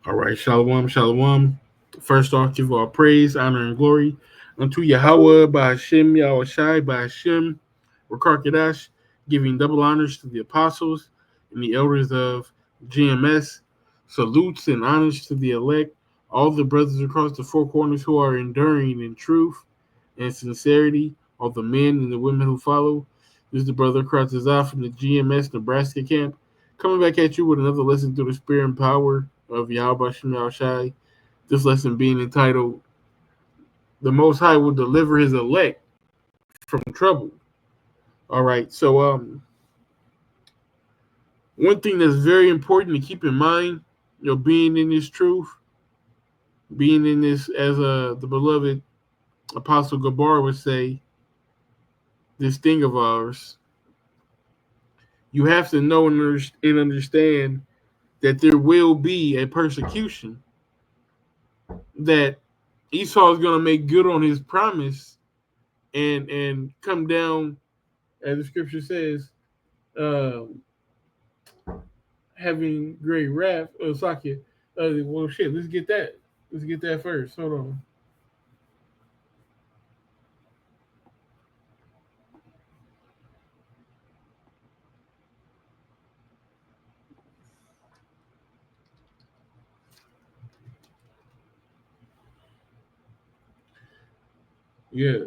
All right, shalom, shalom. First off, give all praise, honor, and glory unto Yahweh by Hashem, Yahushai by Hashem, Rakar giving double honors to the apostles and the elders of GMS. Salutes and honors to the elect, all the brothers across the four corners who are enduring in truth and sincerity, all the men and the women who follow. This is the brother Kratazah from the GMS Nebraska camp, coming back at you with another lesson through the spirit and power of Yahweh Shem Shai. This lesson being entitled, The Most High Will Deliver His Elect from Trouble. All right, so one thing that's very important to keep in mind, being in this truth, being in this, as the beloved Apostle Gabar would say, this thing of ours, you have to know and understand that there will be a persecution, that Esau is going to make good on his promise and come down, as the scripture says, having great wrath. Sakia. Well, shit. Let's get that. Let's get that first. Hold on. Yeah.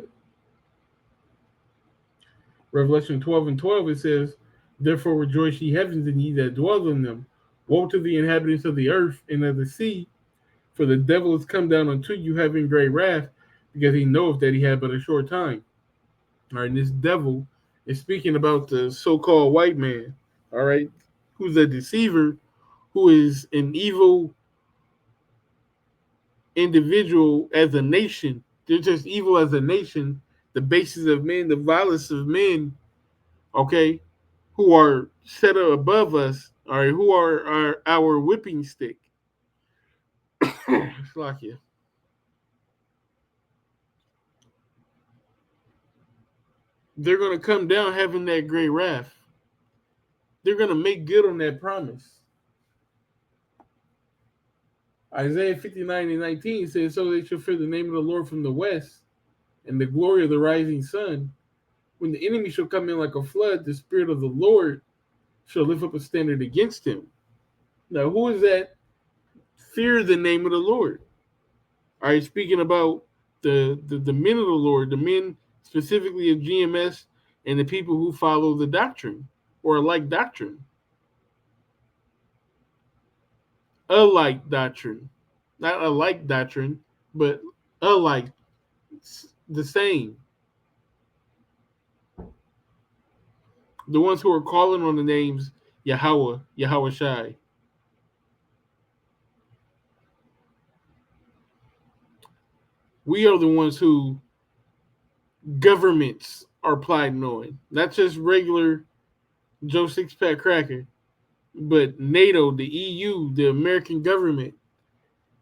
Revelation 12:12, it says, "Therefore rejoice ye heavens, and ye that dwell in them. Woe to the inhabitants of the earth and of the sea, for the devil is come down unto you having great wrath, because he knoweth that he had but a short time." All right, and this devil is speaking about the so-called white man, all right, who's a deceiver, who is an evil individual as a nation. They're just evil as a nation, the basis of men, the violence of men, okay, who are set up above us, all right, who are our whipping stick. Slakia. They're going to come down having that great wrath. They're going to make good on that promise. Isaiah 59:19 says, "So they shall fear the name of the Lord from the west, and the glory of the rising sun. When the enemy shall come in like a flood, the Spirit of the Lord shall lift up a standard against him." Now, who is that? Fear the name of the Lord. All right, speaking about the men of the Lord, the men specifically of GMS, and the people who follow the doctrine or like doctrine. A like doctrine. Not a like doctrine, but a like, the same. The ones who are calling on the names Yahweh, Yahweh Shai. We are the ones who governments are plotting on. Not just regular Joe Sixpack Cracker, but NATO, the EU, the American government.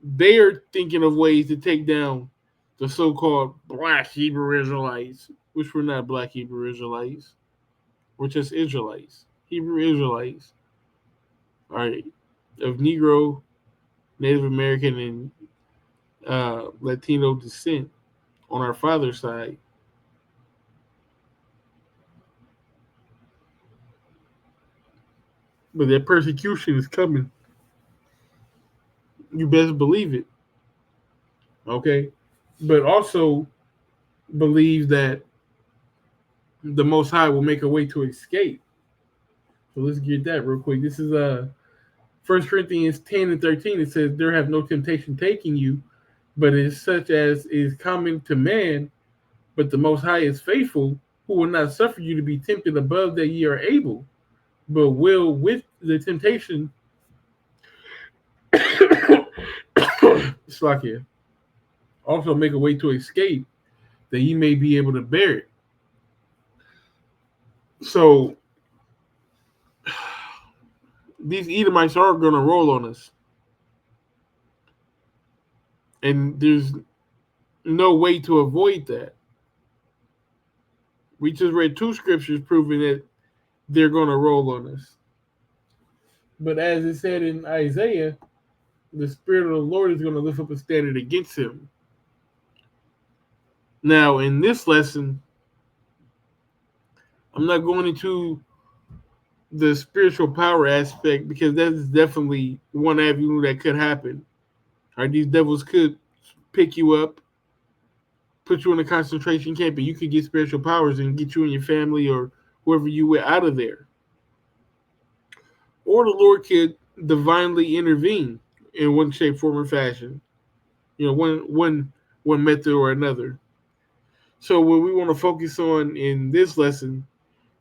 They are thinking of ways to take down the so-called black Hebrew Israelites, which were not black Hebrew Israelites. We're just Israelites, Hebrew Israelites. All right, of Negro, Native American, and Latino descent on our father's side. But that persecution is coming. You best believe it. Okay? But also believe that the Most High will make a way to escape. So let's get that real quick. This is 1 Corinthians 10:13. It says, "There have no temptation taking you, but it is such as is common to man. But the Most High is faithful, who will not suffer you to be tempted above that ye are able, but will with the temptation Slakia, also make a way to escape, that ye may be able to bear it." So these Edomites are going to roll on us. And there's no way to avoid that. We just read two scriptures proving that they're going to roll on us. But as it said in Isaiah, the Spirit of the Lord is going to lift up a standard against him. Now, in this lesson, I'm not going into the spiritual power aspect because that is definitely one avenue that could happen. All right, these devils could pick you up, put you in a concentration camp, and you could get spiritual powers and get you and your family or whoever you were out of there. Or the Lord could divinely intervene in one shape, form, or fashion. One method or another. So what we want to focus on in this lesson,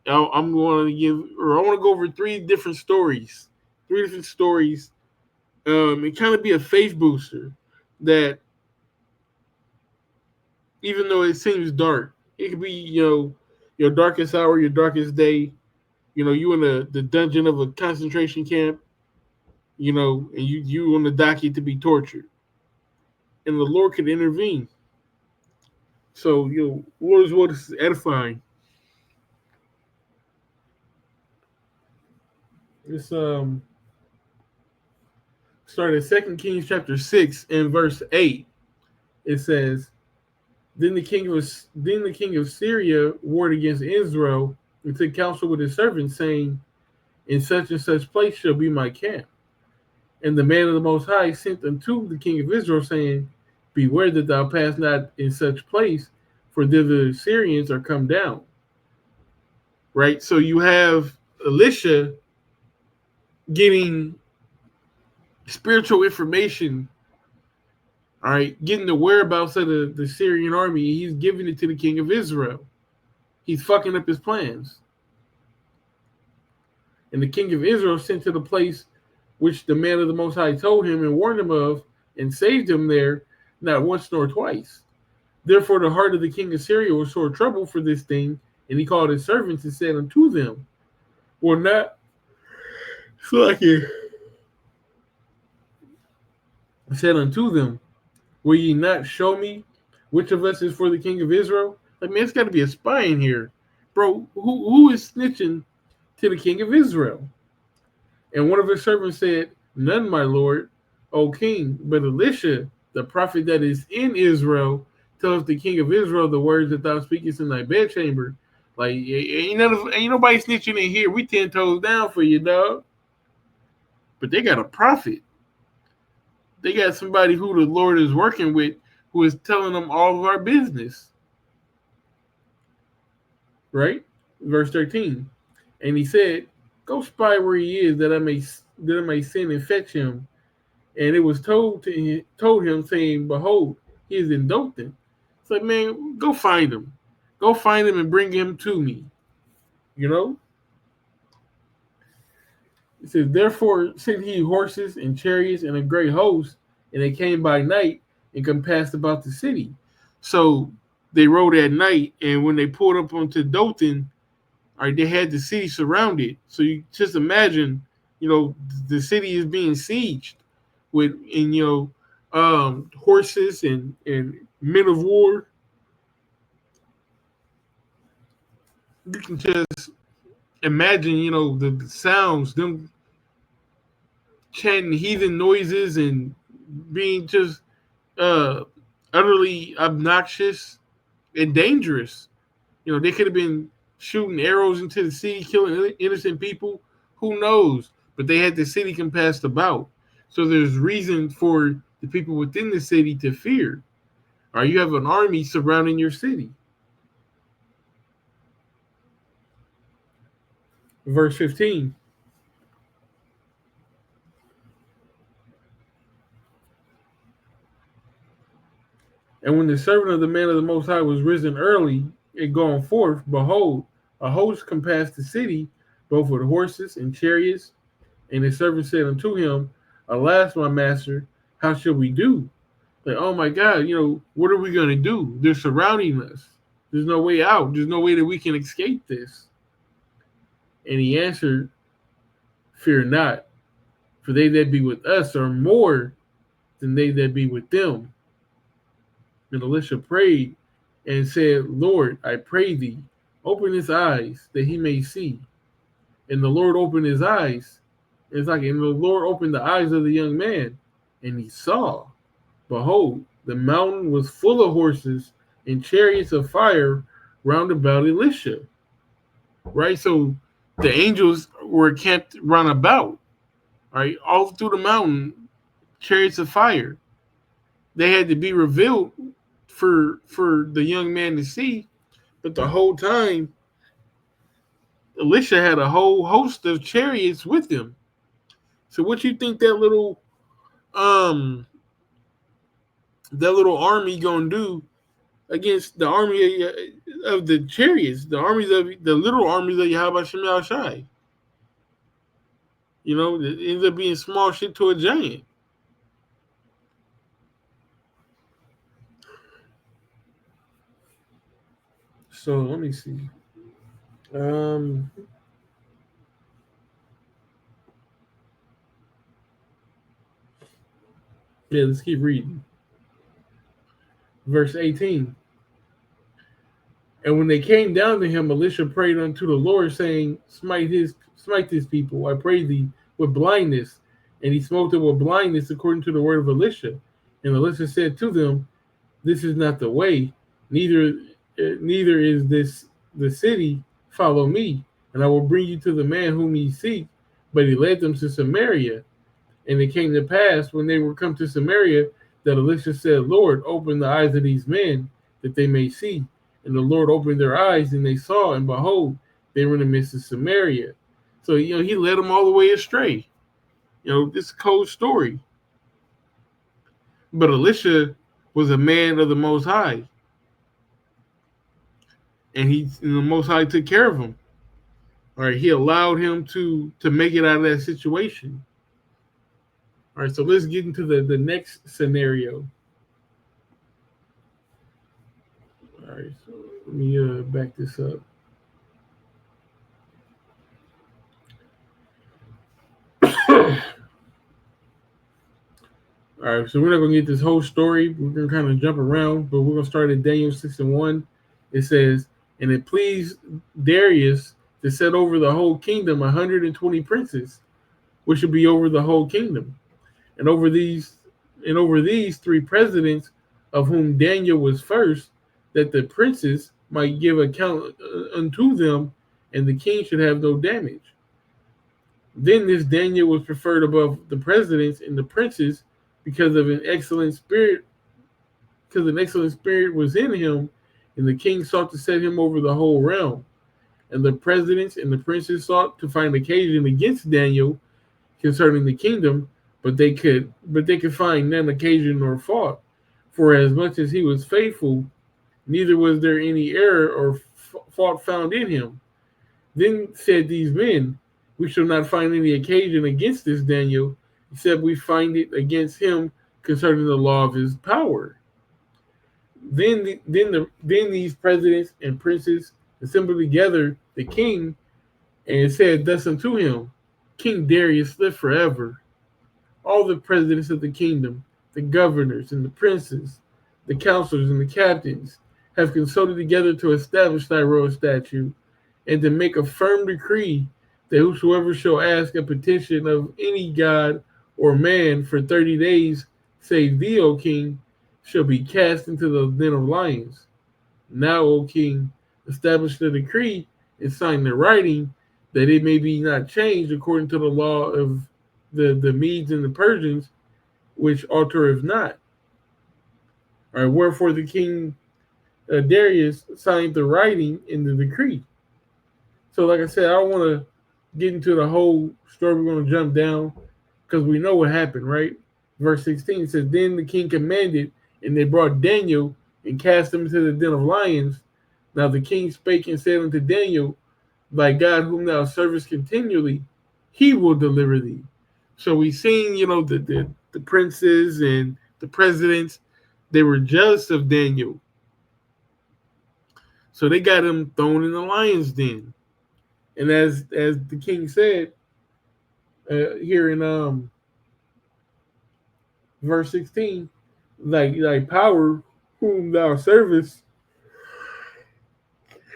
I'm going to I want to go over three different stories. And kind of be a faith booster that even though it seems dark, it could be, your darkest hour, your darkest day, you in the dungeon of a concentration camp, and you on the docket to be tortured. And the Lord could intervene. So, Lord's word is edifying. It's started 2 Kings chapter 6 and verse 8. It says, Then the king of Syria warred against Israel and took counsel with his servants, saying, In such and such place shall be my camp. And the man of the Most High sent unto the king of Israel, saying, Beware that thou pass not in such place, for thither the Syrians are come down. Right? So you have Elisha getting spiritual information, all right, getting the whereabouts of the Syrian army. He's giving it to the king of Israel. He's fucking up his plans. And the king of Israel sent to the place which the man of the Most High told him and warned him of, and saved him there, not once nor twice. Therefore the heart of the king of Syria was sore troubled for this thing, and he called his servants and said unto them, Will not said unto them, Will ye not show me which of us is for the king of Israel? Like, man, it's got to be a spy in here. Bro, who is snitching to the king of Israel? And one of his servants said, None, my lord, O king, but Elisha, the prophet that is in Israel, tells the king of Israel the words that thou speakest in thy bedchamber. Like, ain't nobody snitching in here. We 10 toes down for you, dog. But they got a prophet. They got somebody who the Lord is working with, who is telling them all of our business. Right? Verse 13. And he said, Go spy where he is, that I may send and fetch him. And it was told him, saying, Behold, he is in Dothan. It's like, man, go find him. Go find him and bring him to me. You know? It says, Therefore sent he horses and chariots and a great host, and they came by night and compassed about the city. So they rode at night, and when they pulled up onto Dothan, all right, they had the city surrounded. So you just imagine, the city is being sieged with, horses and men of war. You can just imagine, the sounds, them chanting heathen noises and being just utterly obnoxious and dangerous. They could have been shooting arrows into the city, killing innocent people. Who knows? But they had the city compassed about. So there's reason for the people within the city to fear. Or you have an army surrounding your city. Verse 15. And when the servant of the man of the Most High was risen early and gone forth, behold, a host compassed the city, both with horses and chariots. And the servant said unto him, Alas, my master, how shall we do? Like, oh my God, what are we going to do? They're surrounding us. There's no way out. There's no way that we can escape this. And he answered, Fear not, for they that be with us are more than they that be with them. And Elisha prayed and said, Lord, I pray thee, open his eyes that he may see. And the Lord opened his eyes. And the Lord opened the eyes of the young man, And he saw, behold, the mountain was full of horses and chariots of fire round about Elisha. Right? So the angels were kept round about, right? All through the mountain, chariots of fire. They had to be revealed for the young man to see, but the whole time Elisha had a whole host of chariots with him. So what you think um that little army gonna do against the army of the chariots, the little armies of Yahweh Shem Shai? You know, it ends up being small shit to a giant. So let me see. Um, yeah, let's keep reading. Verse 18. And when they came down to him, Elisha prayed unto the Lord, saying, smite this people, I pray thee, with blindness. And he smote them with blindness according to the word of Elisha. And Elisha said to them, This is not the way, neither is this the city. Follow me, and I will bring you to the man whom ye seek. But he led them to Samaria. And it came to pass, when they were come to Samaria, that Elisha said, Lord, open the eyes of these men, that they may see. And the Lord opened their eyes, and they saw, and behold, they were in the midst of Samaria. So, he led them all the way astray. This is a cold story. But Elisha was a man of the Most High. And the Most High took care of him. All right, he allowed him to make it out of that situation. All right, so let's get into the next scenario. All right, so let me back this up. All right, so we're not going to get this whole story. We're going to kind of jump around, but we're going to start at Daniel 6:1. It says, And it pleased Darius to set over the whole kingdom 120 princes, which should be over the whole kingdom. And over these three presidents, of whom Daniel was first, that the princes might give account unto them, and the king should have no damage. Then this Daniel was preferred above the presidents and the princes because an excellent spirit was in him, and the king sought to set him over the whole realm. And the presidents and the princes sought to find occasion against Daniel concerning the kingdom, but they could find none occasion nor fault. For as much as he was faithful, neither was there any error or fault found in him. Then said these men, We shall not find any occasion against this Daniel, except we find it against him concerning the law of his power. Then these presidents and princes assembled together the king, and said thus unto him, King Darius, live forever. All the presidents of the kingdom, the governors and the princes, the counselors and the captains, have consulted together to establish thy royal statute, and to make a firm decree that whosoever shall ask a petition of any god or man for 30 days, save thee, O king, shall be cast into the den of lions. Now, O king, establish the decree and sign the writing, that it may be not changed according to the law of the Medes and the Persians, which altereth not. All right, wherefore the king Darius signed the writing in the decree. So, like I said, I don't want to get into the whole story. We're going to jump down because we know what happened, right? Verse 16 says, Then the king commanded, and they brought Daniel and cast him into the den of lions. Now the king spake and said unto Daniel, Thy God whom thou servest continually, he will deliver thee. So we seen, the princes and the presidents, they were jealous of Daniel. So they got him thrown in the lion's den. And as the king said here in verse 16, thy power whom thou servest,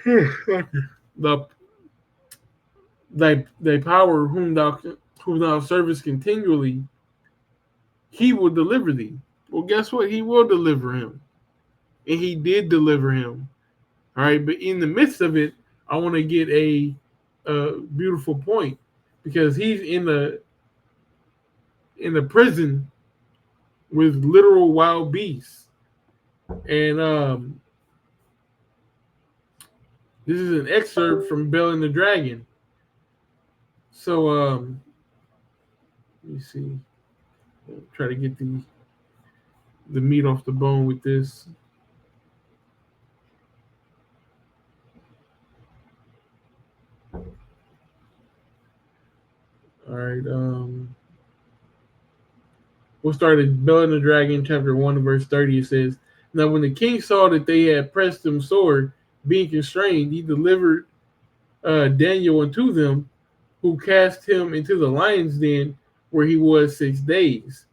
thy power whom thou servest continually, he will deliver thee. Well, guess what? He will deliver him. And he did deliver him. All right. But in the midst of it, I want to get a beautiful point, because he's in the prison with literal wild beasts. And this is an excerpt from Bell and the Dragon. So let me see. I'll try to get the meat off the bone with this. All right. We'll start at Bell and the Dragon, chapter 1, verse 30. It says, "Now when the king saw that they had pressed him sore, being constrained, he delivered Daniel unto them, who cast him into the lion's den, where he was 6 days.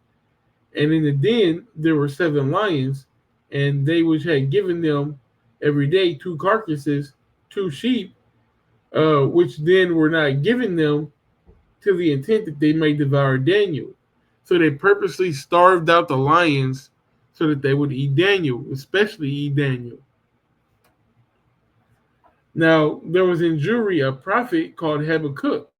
And in the den there were 7 lions, and they which had given them every day 2 carcasses, 2 sheep, which then were not given them, to the intent that they might devour Daniel. So they purposely starved out the lions so that they would eat Daniel, especially eat Daniel. Now, there was in Jewry a prophet called Habakkuk,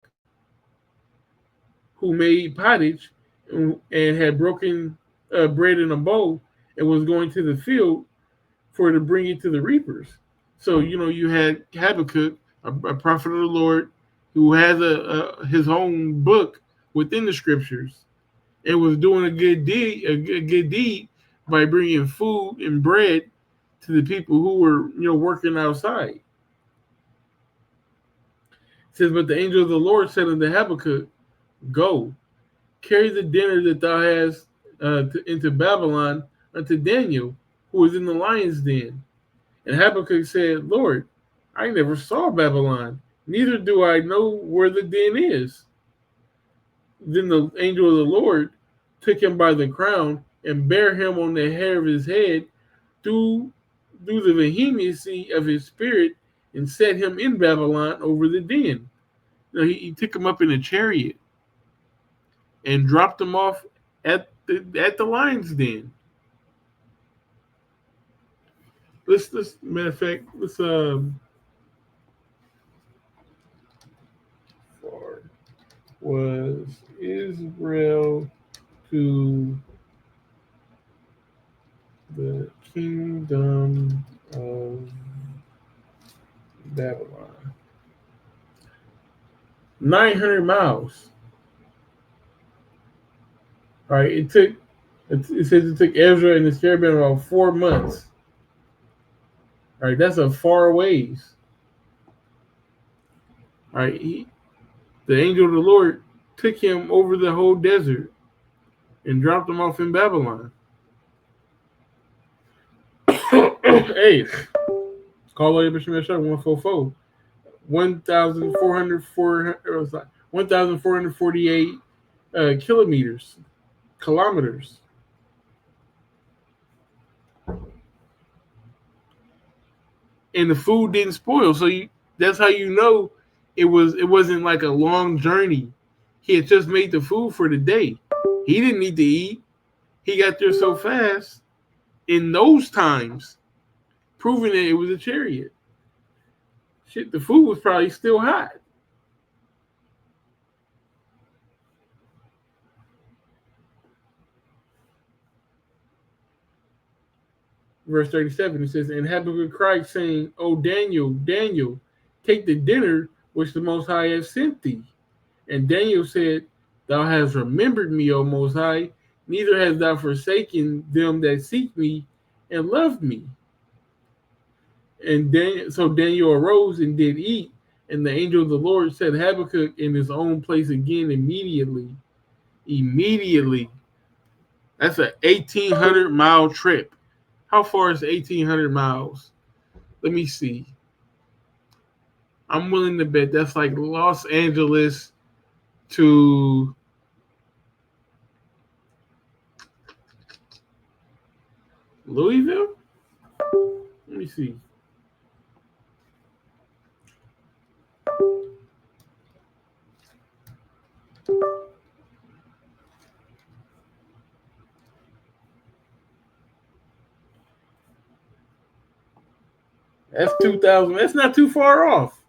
who made pottage and had broken bread in a bowl and was going to the field for to bring it to the reapers. So, you had Habakkuk, a prophet of the Lord, who has his own book within the scriptures, and was doing a good deed by bringing food and bread to the people who were, working outside. It says, "But the angel of the Lord said unto Habakkuk, Go, carry the dinner that thou hast into Babylon unto Daniel, who is in the lion's den." And Habakkuk said, "Lord, I never saw Babylon, neither do I know where the den is." Then the angel of the Lord took him by the crown and bare him on the hair of his head through the vehemency of his spirit, and set him in Babylon over the den. He took him up in a chariot and dropped him off at the lion's den. Let's matter of fact, let's was Israel to the kingdom of Babylon? 900 miles. All right, it says it took Ezra and his caravan about 4 months. All right, that's a far ways. All right, the angel of the Lord took him over the whole desert and dropped him off in Babylon. Hey, call Abel Shemeshach 144. 1,448 kilometers. And the food didn't spoil, so that's how you know it wasn't like a long journey. He had just made the food for the day. He didn't need to eat. He got there so fast in those times, proving that it was a chariot. Shit, the food was probably still hot. Verse 37, it says, "And Habakkuk cried, saying, O Daniel, Daniel, take the dinner which the Most High has sent thee. And Daniel said, Thou hast remembered me, O Most High, neither hast thou forsaken them that seek me and love me." And so Daniel arose and did eat, and the angel of the Lord set Habakkuk in his own place again immediately. Immediately. That's an 1,800-mile trip. How far is 1,800 miles? Let me see. I'm willing to bet that's like Los Angeles to Louisville? Let me see. That's 2,000. That's not too far off.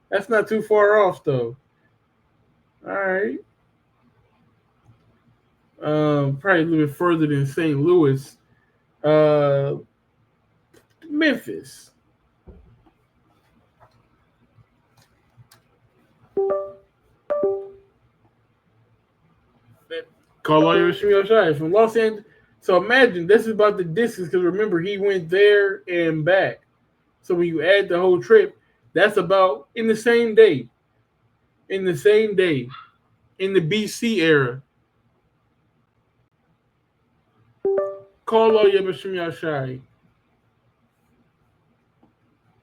That's not too far off, though. All right. Probably a little bit further than St. Louis. Uh, Memphis. Call all your Shai from Los Angeles. So imagine this is about the distance because remember he went there and back. So when you add the whole trip, that's about in the same day. In the same day, in the BC era. Call all your Shai.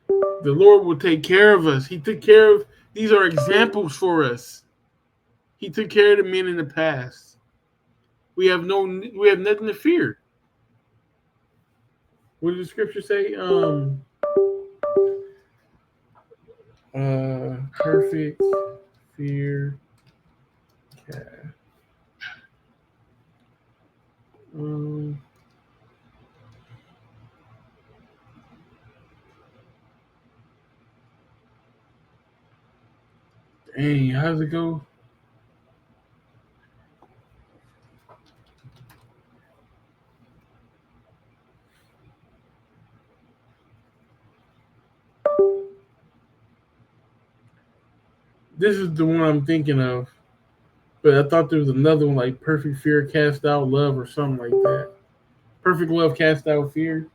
The Lord will take care of us. He took care of. These are examples for us. He took care of the men in the past. We have nothing to fear. What does the scripture say? Perfect fear. Okay. Hey, how's it go? This is the one I'm thinking of. But I thought there was another one like perfect fear cast out love or something like that. Perfect love cast out fear.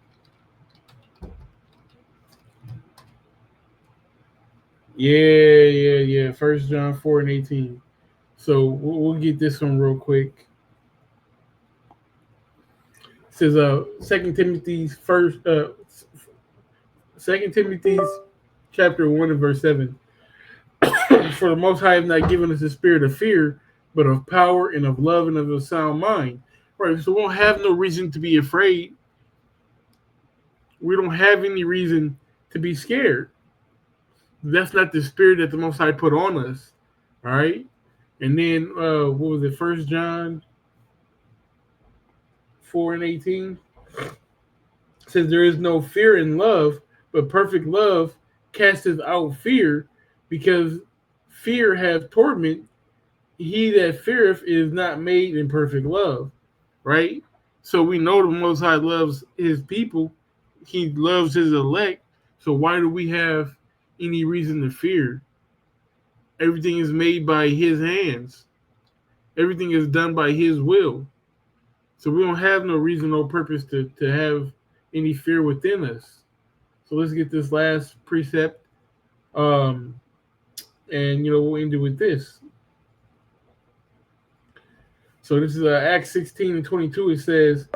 Yeah. 1 John 4:18. So we'll get this one real quick. It says 2 Timothy's first 2 Timothy's chapter 1 and verse 7. For the Most High have not given us a spirit of fear, but of power and of love and of a sound mind. Right. So we don't have no reason to be afraid. We don't have any reason to be scared. That's not the spirit that the Most High put on us. All right. And then what was it? 1 John 4:18 says there is no fear in love, but perfect love casteth out fear, because fear hath torment. He that feareth is not made in perfect love. Right? So we know the Most High loves his people. He loves his elect. So why do we have any reason to fear? Everything is made by his hands. Everything is done by his will. So we don't have no reason, no purpose to have any fear within us. So let's get this last precept. And we'll end it with this. So this is Acts 16:22. It says,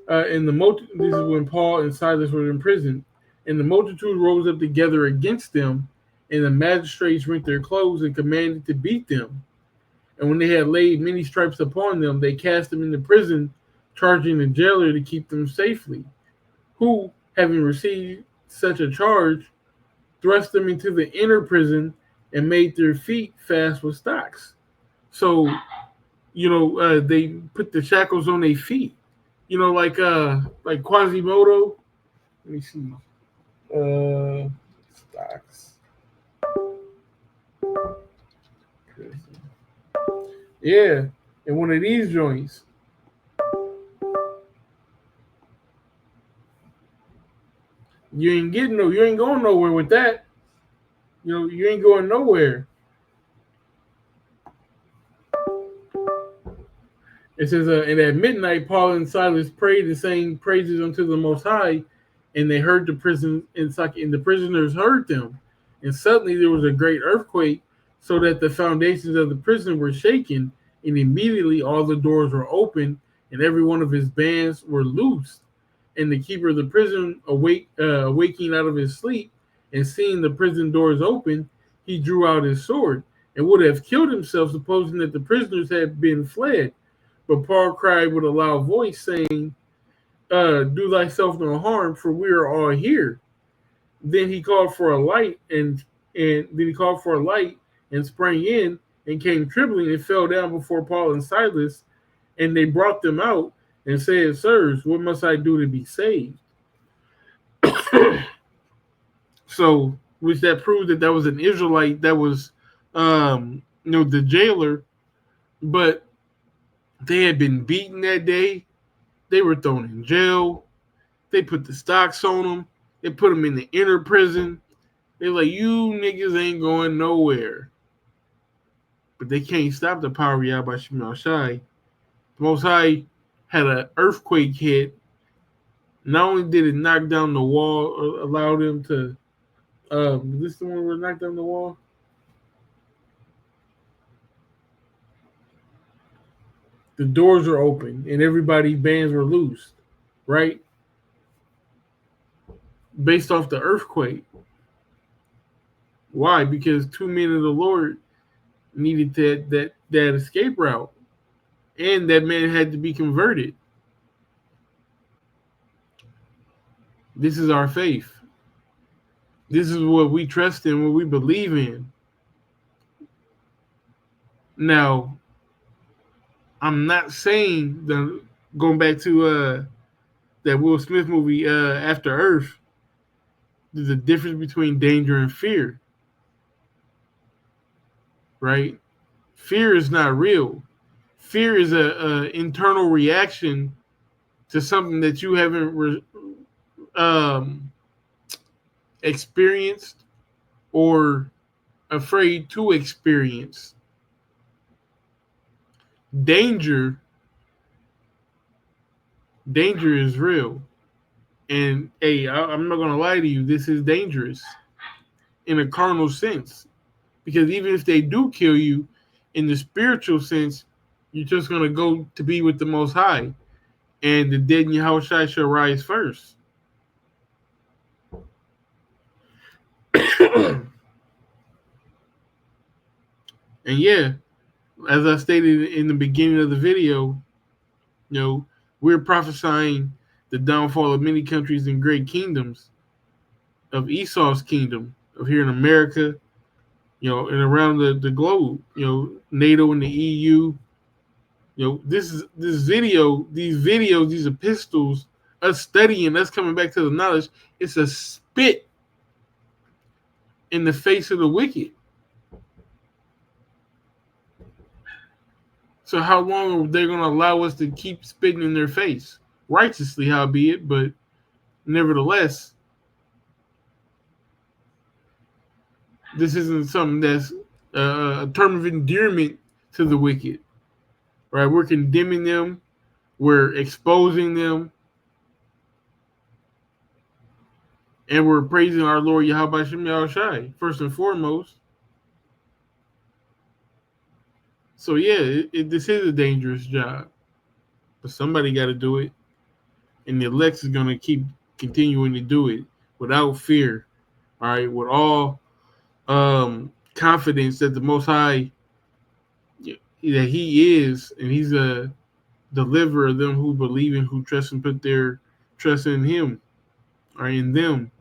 this is when Paul and Silas were in prison, and the multitude rose up together against them, and the magistrates rent their clothes and commanded to beat them. And when they had laid many stripes upon them, they cast them into prison, charging the jailer to keep them safely, who, having received such a charge, thrust them into the inner prison and made their feet fast with stocks. So, they put the shackles on their feet. Like Quasimodo. Let me see. Stocks. Yeah, in one of these joints. You ain't going nowhere with that. You ain't going nowhere. It says, and at midnight, Paul and Silas prayed and sang praises unto the Most High, and they heard the prisoners heard them. And suddenly there was a great earthquake, so that the foundations of the prison were shaken, and immediately all the doors were opened, and every one of his bands were loosed. And the keeper of the prison, waking out of his sleep, and seeing the prison doors open, he drew out his sword, and would have killed himself, supposing that the prisoners had been fled. But Paul cried with a loud voice, saying, do thyself no harm, for we are all here. Then he called for a light, and sprang in, and came trembling and fell down before Paul and Silas, and they brought them out and said, Sirs, what must I do to be saved? So, which that proved that was an Israelite that was, the jailer, but they had been beaten that day. They were thrown in jail. They put the stocks on them. They put them in the inner prison. They're like, you niggas ain't going nowhere. But they can't stop the power of Yahweh Shem Shai. The Most High had an earthquake hit. Not only did it knock down the wall, or allow them to, is this the one where it knocked down the wall? The doors were open and everybody's bands were loosed, right? Based off the earthquake. Why? Because 2 men of the Lord needed that escape route, and that man had to be converted. This is our faith. This is what we trust in, what we believe in. Now, I'm not saying that, going back to that Will Smith movie, After Earth, there's a difference between danger and fear, right? Fear is not real. Fear is a internal reaction to something that you haven't experienced or afraid to experience. Danger is real. And hey, I'm not gonna lie to you, this is dangerous in a carnal sense. Because even if they do kill you, in the spiritual sense, you're just gonna go to be with the Most High. And the dead in Yahushua shall rise first. And yeah, as I stated in the beginning of the video, we're prophesying the downfall of many countries and great kingdoms, of Esau's kingdom, of here in America, and around the globe, NATO and the EU. These videos, these epistles, us studying, us coming back to the knowledge, it's a spit in the face of the wicked. So how long are they going to allow us to keep spitting in their face? Righteously, howbeit, but nevertheless, this isn't something that's a term of endearment to the wicked, right? We're condemning them. We're exposing them. And we're praising our Lord Yahweh Shem Yahushai, first and foremost. So yeah, this is a dangerous job. But somebody got to do it. And the elect is going to keep continuing to do it without fear, all right? With all confidence that the Most High, that He is, and He's a deliverer of them who believe and who trust and put their trust in Him, or in them.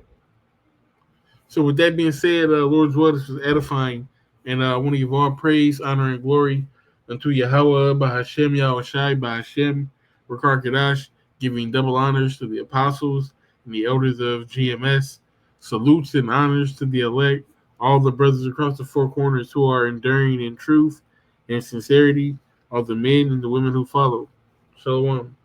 So with that being said, Lord's word is edifying, and I want to give all praise, honor, and glory unto Yahweh, Bahashem, Yahushai, Bahashem, Rakar Kadash, giving double honors to the apostles and the elders of GMS. Salutes and honors to the elect, all the brothers across the four corners who are enduring in truth and sincerity, all the men and the women who follow. Shalom.